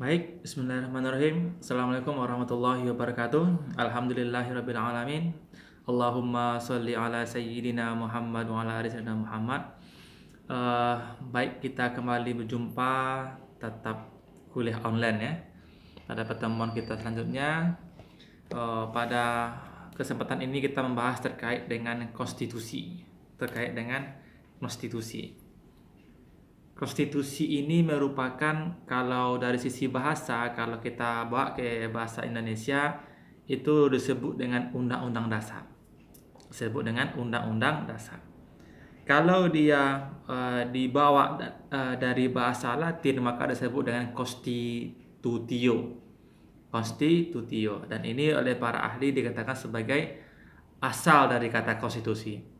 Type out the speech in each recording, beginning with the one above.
Baik, bismillahirrahmanirrahim. Assalamualaikum warahmatullahi wabarakatuh. Alhamdulillahirabbil alamin. Allahumma sholli ala sayyidina Muhammad wa ala ali sayyidina Muhammad. Eh, Baik, kita kembali berjumpa tetap kuliah online ya. Pada pertemuan kita selanjutnya, pada kesempatan ini kita membahas terkait dengan konstitusi. Terkait dengan konstitusi. Konstitusi ini merupakan, kalau dari sisi bahasa, kalau kita bawa ke bahasa Indonesia, itu disebut dengan Undang-Undang Dasar. Disebut dengan Undang-Undang Dasar. Kalau dia dibawa dari bahasa Latin, maka disebut dengan Constitutio. Constitutio. Dan ini oleh para ahli dikatakan sebagai asal dari kata konstitusi.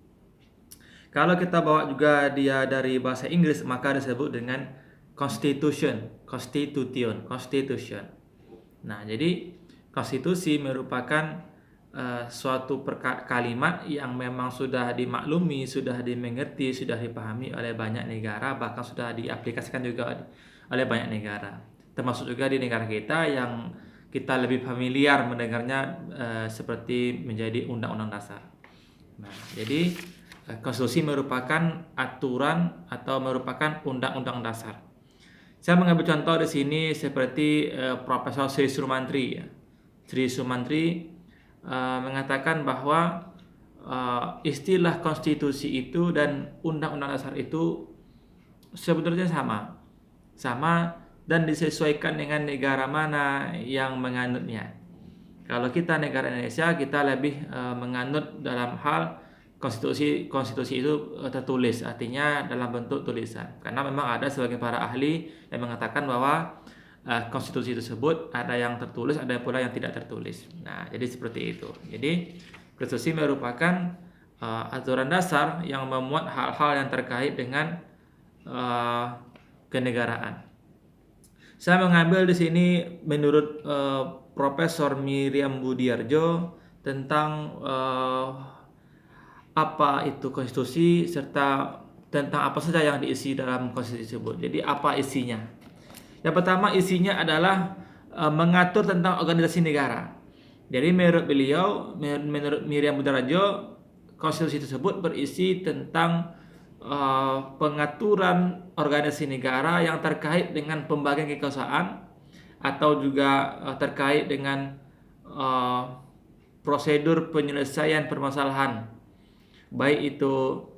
Kalau kita bawa juga dia dari bahasa Inggris, maka disebut dengan constitution. Nah, jadi konstitusi merupakan suatu kalimat yang memang sudah dimaklumi, sudah dimengerti, sudah dipahami oleh banyak negara, bahkan sudah diaplikasikan juga oleh banyak negara. Termasuk juga di negara kita yang kita lebih familiar mendengarnya seperti menjadi Undang-Undang Dasar. Nah, jadi konstitusi merupakan aturan atau merupakan undang-undang dasar. Saya mengambil contoh di sini seperti Profesor Sri Sumantri. Sri Sumantri mengatakan bahwa istilah konstitusi itu dan undang-undang dasar itu sebetulnya sama dan disesuaikan dengan negara mana yang menganutnya. Kalau kita negara Indonesia, kita lebih menganut dalam hal konstitusi itu tertulis, artinya dalam bentuk tulisan. Karena memang ada sebagian para ahli yang mengatakan bahwa konstitusi tersebut ada yang tertulis, ada pula yang tidak tertulis. Nah, jadi seperti itu. Jadi konstitusi merupakan aturan dasar yang memuat hal-hal yang terkait dengan kenegaraan. Saya mengambil di sini menurut Profesor Miriam Budiarjo tentang apa itu konstitusi serta tentang apa saja yang diisi dalam konstitusi tersebut. Jadi apa isinya? Yang pertama, isinya adalah mengatur tentang organisasi negara. Jadi menurut beliau, menurut Miriam Budiarjo, konstitusi tersebut berisi tentang pengaturan organisasi negara yang terkait dengan pembagian kekuasaan atau juga terkait dengan prosedur penyelesaian permasalahan, baik itu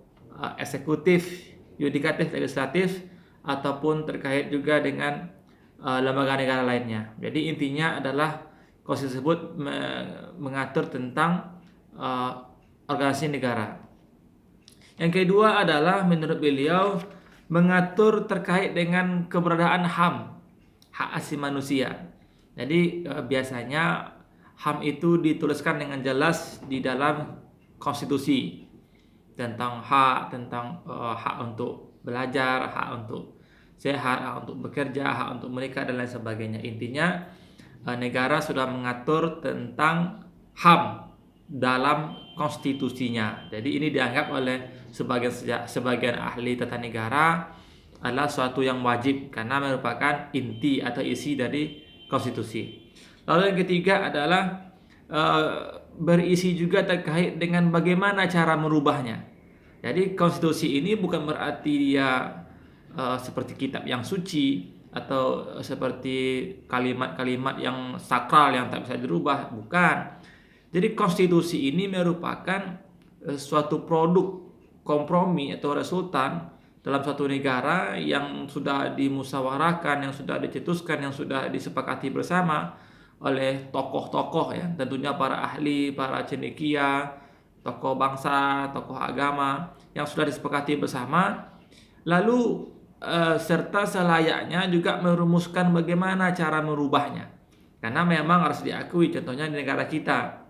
eksekutif, yudikatif, legislatif, ataupun terkait juga dengan lembaga negara lainnya. Jadi intinya adalah konstitusi tersebut mengatur tentang organisasi negara. Yang kedua adalah menurut beliau mengatur terkait dengan keberadaan HAM, hak asasi manusia. Jadi biasanya HAM itu dituliskan dengan jelas di dalam konstitusi tentang hak untuk belajar, hak untuk sehat, hak untuk bekerja, hak untuk menikah dan lain sebagainya. Intinya negara sudah mengatur tentang HAM dalam konstitusinya. Jadi ini dianggap oleh sebagian ahli tata negara adalah suatu yang wajib karena merupakan inti atau isi dari konstitusi. Lalu yang ketiga adalah berisi juga terkait dengan bagaimana cara merubahnya. Jadi konstitusi ini bukan berarti dia seperti kitab yang suci atau seperti kalimat-kalimat yang sakral yang tak bisa dirubah, bukan. Jadi konstitusi ini merupakan suatu produk kompromi atau resultan dalam suatu negara yang sudah dimusyawarahkan, yang sudah dicetuskan, yang sudah disepakati bersama oleh tokoh-tokoh ya, tentunya para ahli, para cendekia, tokoh bangsa, tokoh agama yang sudah disepakati bersama. Lalu serta selayaknya juga merumuskan bagaimana cara merubahnya. Karena memang harus diakui, contohnya di negara kita.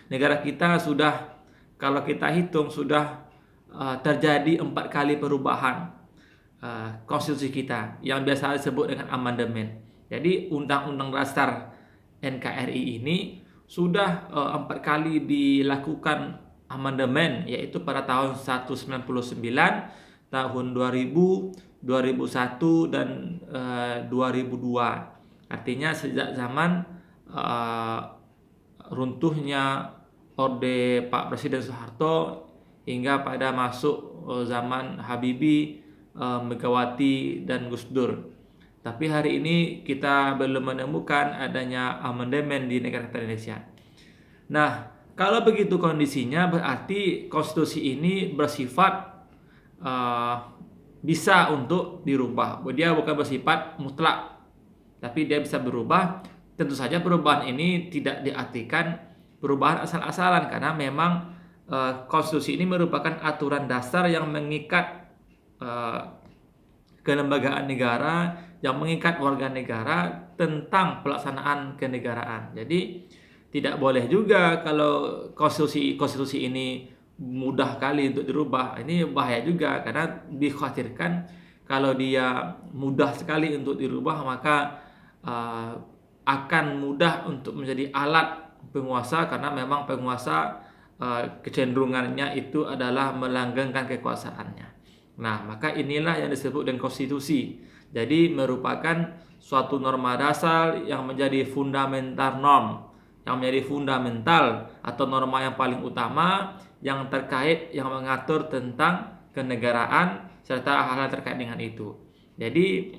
Negara kita sudah, kalau kita hitung, sudah terjadi 4 kali perubahan konstitusi kita yang biasa disebut dengan amandemen. Jadi Undang-Undang Dasar NKRI ini sudah 4 kali dilakukan amandemen, yaitu pada tahun 1999, tahun 2000, 2001 dan 2002. Artinya sejak zaman uh, runtuhnya Orde Pak Presiden Soeharto hingga pada masuk zaman Habibie, Megawati dan Gus Dur. Tapi hari ini kita belum menemukan adanya amandemen di negara kita Indonesia. Nah, kalau begitu kondisinya berarti konstitusi ini bersifat bisa untuk dirubah. Dia bukan bersifat mutlak, tapi dia bisa berubah. Tentu saja perubahan ini tidak diartikan perubahan asal-asalan, karena memang konstitusi ini merupakan aturan dasar yang mengikat kelembagaan negara, yang mengikat warga negara tentang pelaksanaan kenegaraan. Jadi tidak boleh juga kalau konstitusi ini mudah kali untuk dirubah. Ini bahaya juga, karena dikhawatirkan kalau dia mudah sekali untuk dirubah, maka akan mudah untuk menjadi alat penguasa, karena memang penguasa kecenderungannya itu adalah melanggengkan kekuasaannya. Nah, maka inilah yang disebut dengan konstitusi. Jadi merupakan suatu norma dasar yang menjadi fundamental norm, yang menjadi fundamental atau norma yang paling utama yang terkait, yang mengatur tentang kenegaraan serta hal-hal terkait dengan itu. Jadi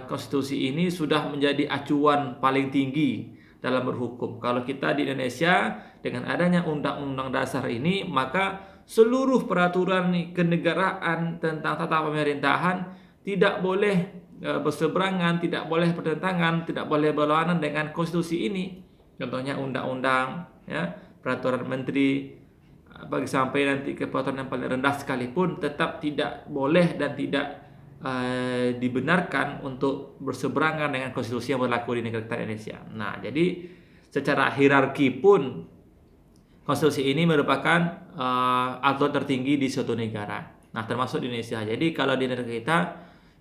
konstitusi ini sudah menjadi acuan paling tinggi dalam berhukum. Kalau kita di Indonesia dengan adanya undang-undang dasar ini, maka seluruh peraturan kenegaraan tentang tata pemerintahan tidak boleh berseberangan, tidak boleh bertentangan, tidak boleh berlawanan dengan konstitusi ini. Contohnya undang-undang, ya, peraturan menteri, bagi sampai nanti ke peraturan yang paling rendah sekalipun tetap tidak boleh dan tidak dibenarkan untuk berseberangan dengan konstitusi yang berlaku di negara kita Indonesia. Nah, jadi secara hierarki pun konstitusi ini merupakan aturan tertinggi di suatu negara. Nah, termasuk di Indonesia. Jadi kalau di negara kita,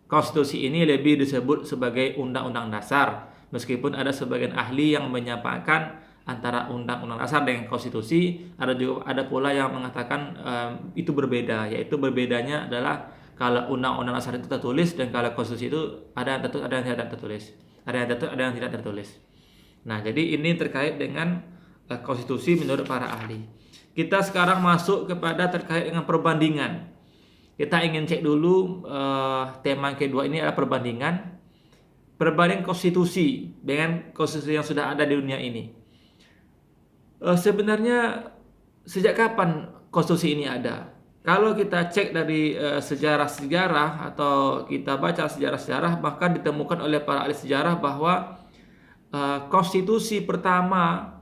konstitusi ini lebih disebut sebagai undang-undang dasar, meskipun ada sebagian ahli yang menyamakan antara undang-undang dasar dengan konstitusi. Ada pula yang mengatakan itu berbeda, yaitu berbedanya adalah kalau undang-undang dasar itu tertulis, dan kalau konstitusi itu ada yang tertulis, ada yang tidak tertulis. Ada yang tertulis, ada yang tidak tertulis. Nah, jadi ini terkait dengan konstitusi menurut para ahli. Kita sekarang masuk kepada terkait dengan perbandingan. Kita ingin cek dulu tema yang kedua ini adalah perbandingan. Perbandingan konstitusi dengan konstitusi yang sudah ada di dunia ini. Sebenarnya sejak kapan konstitusi ini ada? Kalau kita cek dari sejarah-sejarah atau kita baca sejarah-sejarah, maka ditemukan oleh para ahli sejarah bahwa konstitusi pertama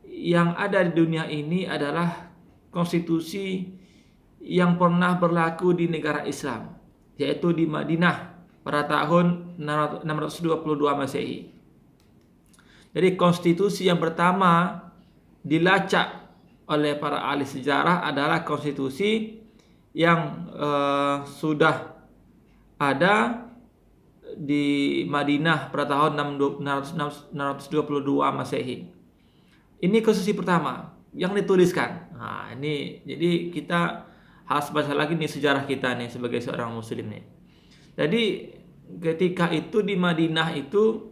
yang ada di dunia ini adalah konstitusi yang pernah berlaku di negara Islam, yaitu di Madinah pada tahun 622 Masehi. Jadi konstitusi yang pertama dilacak oleh para ahli sejarah adalah konstitusi yang sudah ada di Madinah pada tahun 622 Masehi. Ini konstitusi pertama yang dituliskan. Nah, ini jadi kita harus baca lagi nih sejarah kita nih sebagai seorang muslim nih. Jadi ketika itu di Madinah itu,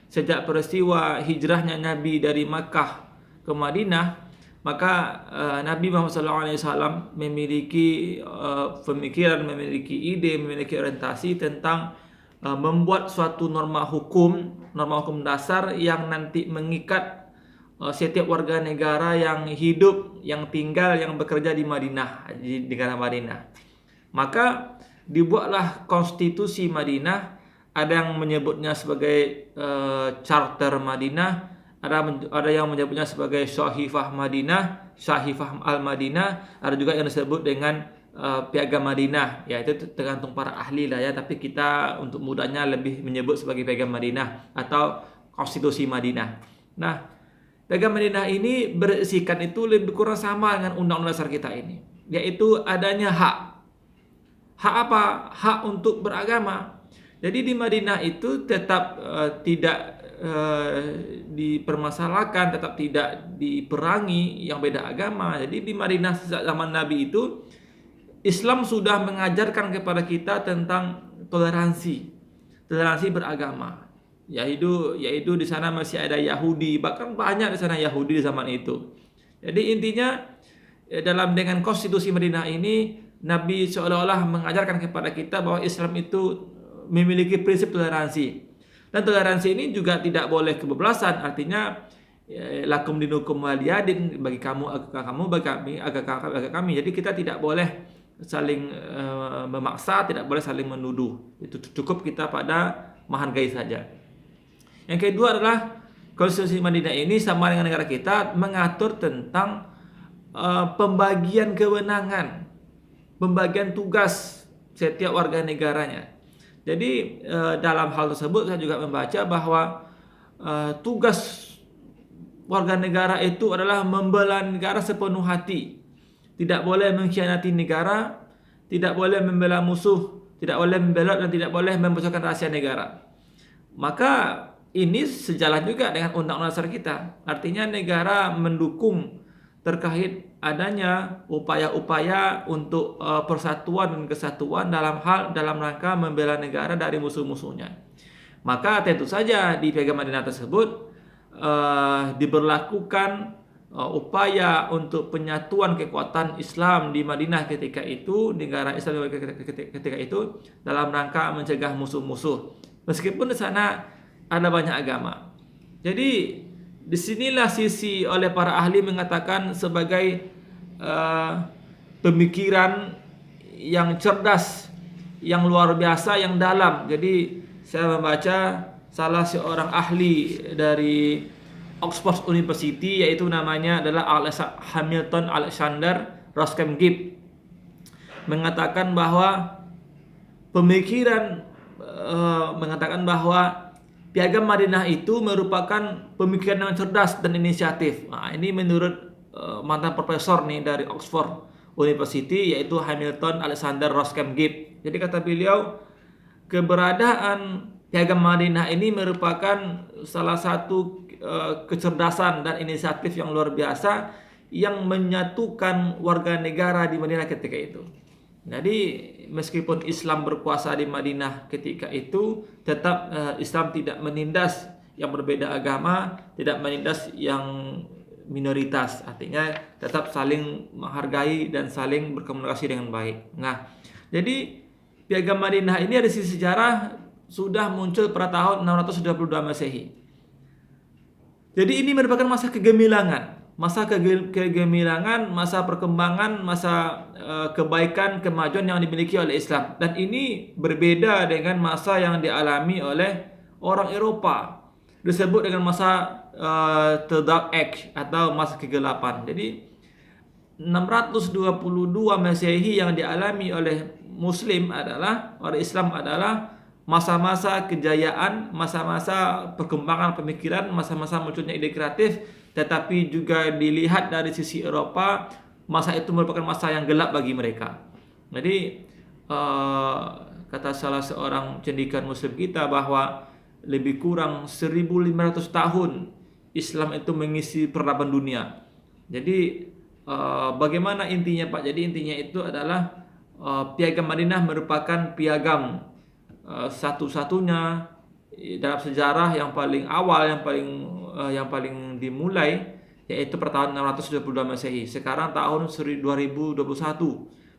sejak peristiwa hijrahnya Nabi dari Makkah ke Madinah, maka Nabi Muhammad SAW memiliki pemikiran, memiliki ide, memiliki orientasi tentang membuat suatu norma hukum dasar yang nanti mengikat setiap warga negara yang hidup, yang tinggal, yang bekerja di Madinah, di negara Madinah. Maka dibuatlah konstitusi Madinah. Ada yang menyebutnya sebagai Charter Madinah, ada yang menyebutnya sebagai Syahifah Madinah, Syahifah Al-Madinah, ada juga yang disebut dengan Piagam Madinah. Ya, itu tergantung para ahli lah ya, tapi kita untuk mudahnya lebih menyebut sebagai Piagam Madinah atau Konstitusi Madinah. Nah, Piagam Madinah ini berisikan itu lebih kurang sama dengan undang-undang dasar kita ini, yaitu adanya hak. Hak apa? Hak untuk beragama. Jadi di Madinah itu tetap tidak dipermasalahkan, tetap tidak diperangi yang beda agama. Jadi di Madinah sejak zaman Nabi itu, Islam sudah mengajarkan kepada kita tentang toleransi beragama. yaitu di sana masih ada Yahudi, bahkan banyak di sana Yahudi di zaman itu. Jadi intinya dalam dengan konstitusi Madinah ini Nabi seolah-olah mengajarkan kepada kita bahwa Islam itu memiliki prinsip toleransi. Dan toleransi ini juga tidak boleh kebablasan, artinya lakum dinukum waliyadin, bagi kamu agak kamu, bagi kami agak kami. Jadi kita tidak boleh saling memaksa, tidak boleh saling menuduh. Itu cukup kita pada menghargai saja. Yang kedua adalah konstitusi Madinah ini sama dengan negara kita mengatur tentang pembagian kewenangan, pembagian tugas setiap warga negaranya. Jadi dalam hal tersebut saya juga membaca bahwa tugas warga negara itu adalah membela negara sepenuh hati. Tidak boleh mengkhianati negara, tidak boleh membela musuh, tidak boleh membelot dan tidak boleh membocorkan rahasia negara. Maka ini sejalan juga dengan undang-undang dasar kita. Artinya negara mendukung terkait adanya upaya-upaya untuk persatuan dan kesatuan dalam rangka membela negara dari musuh-musuhnya. Maka tentu saja di Piagam Madinah tersebut diberlakukan upaya untuk penyatuan kekuatan Islam di Madinah ketika itu, negara Islam ketika itu dalam rangka mencegah musuh-musuh. Meskipun di sana ada banyak agama. Jadi disinilah sisi oleh para ahli mengatakan sebagai pemikiran yang cerdas, yang luar biasa, yang dalam. Jadi saya membaca salah seorang ahli dari Oxford University, yaitu namanya adalah Hamilton Alexander Roscoe-Gibb, mengatakan bahwa mengatakan bahwa Piagam Madinah itu merupakan pemikiran yang cerdas dan inisiatif. Nah, ini menurut mantan profesor nih dari Oxford University, yaitu Hamilton Alexander Roscoe-Gibb. Jadi kata beliau, keberadaan Piagam Madinah ini merupakan salah satu kecerdasan dan inisiatif yang luar biasa yang menyatukan warga negara di Madinah ketika itu. Jadi meskipun Islam berkuasa di Madinah ketika itu, tetap Islam tidak menindas yang berbeda agama, tidak menindas yang minoritas. Artinya tetap saling menghargai dan saling berkomunikasi dengan baik. Nah, jadi Piagam Madinah ini dari sisi sejarah sudah muncul pada tahun 622 Masehi. Jadi ini merupakan masa kegemilangan. Masa kegemilangan, masa perkembangan, masa kebaikan, kemajuan yang dimiliki oleh Islam. Dan ini berbeda dengan masa yang dialami oleh orang Eropa. Disebut dengan masa The Dark Age atau masa kegelapan. Jadi 622 Masehi yang dialami oleh Muslim adalah, oleh Islam adalah masa-masa kejayaan, masa-masa perkembangan pemikiran, masa-masa munculnya ide kreatif. Tetapi juga dilihat dari sisi Eropa, masa itu merupakan masa yang gelap bagi mereka. Jadi kata salah seorang cendekiawan Muslim kita bahwa lebih kurang 1.500 tahun Islam itu mengisi peradaban dunia. Jadi bagaimana intinya Pak? Jadi intinya itu adalah Piagam Madinah merupakan piagam satu-satunya dalam sejarah yang paling awal, yang paling dimulai, yaitu pada tahun 622 Masehi. Sekarang tahun 2021,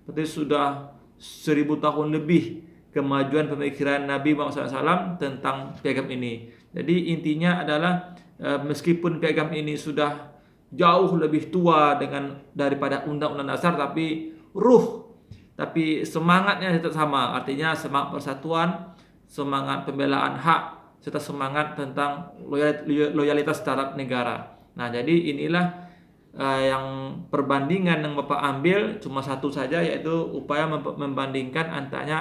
berarti sudah 1000 tahun lebih kemajuan pemikiran Nabi Muhammad SAW tentang piagam ini. Jadi intinya adalah meskipun piagam ini sudah jauh lebih tua daripada undang-undang dasar, tapi semangatnya tetap sama. Artinya semangat persatuan, semangat pembelaan hak, serta semangat tentang loyalitas terhadap negara. Nah, jadi inilah yang perbandingan yang Bapak ambil cuma satu saja, yaitu upaya membandingkan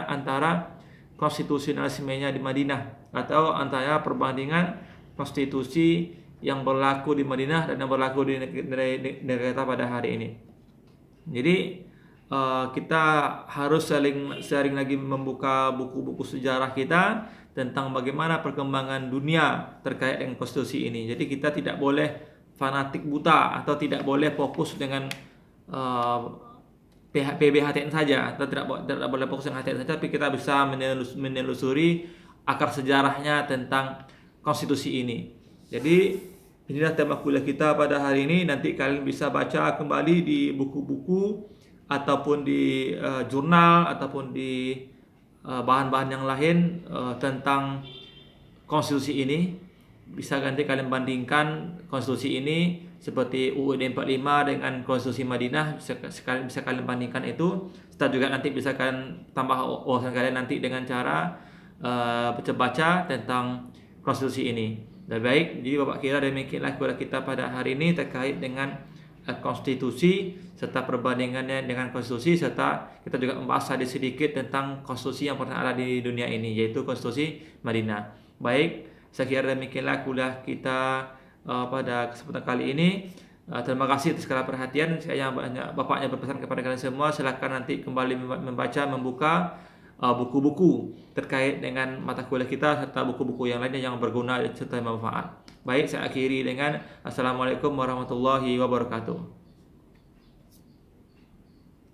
antara konstitusionalismenya di Madinah atau antara perbandingan konstitusi yang berlaku di Madinah dan yang berlaku di negara kita pada hari ini. Jadi kita harus sering lagi membuka buku-buku sejarah kita tentang bagaimana perkembangan dunia terkait dengan konstitusi ini. Jadi kita tidak boleh fanatik buta atau tidak boleh fokus dengan PBHTN saja, atau tidak boleh fokus dengan HTN saja, tapi kita bisa menelusuri akar sejarahnya tentang konstitusi ini. Jadi inilah tema kuliah kita pada hari ini. Nanti kalian bisa baca kembali di buku-buku ataupun di jurnal ataupun di bahan-bahan yang lain tentang konstitusi ini. Bisa nanti kalian bandingkan konstitusi ini seperti UUD 45 dengan konstitusi Madinah, bisa kalian bandingkan itu. Serta juga nanti bisa kalian tambah wawasan kalian nanti dengan cara baca-baca tentang konstitusi ini. Baik, jadi Bapak kira demikianlah kuliah kita pada hari ini terkait dengan konstitusi serta perbandingannya dengan konstitusi, serta kita juga membahas sedikit tentang konstitusi yang pernah ada di dunia ini, yaitu konstitusi Madinah. Baik, saya kira demikianlah kuliah kita pada kesempatan kali ini. Terima kasih atas segala perhatian. Saya banyak bapaknya berpesan kepada kalian semua, silakan nanti kembali membuka buku-buku terkait dengan mata kuliah kita serta buku-buku yang lainnya yang berguna serta bermanfaat. Baik, saya akhiri dengan Assalamualaikum warahmatullahi wabarakatuh.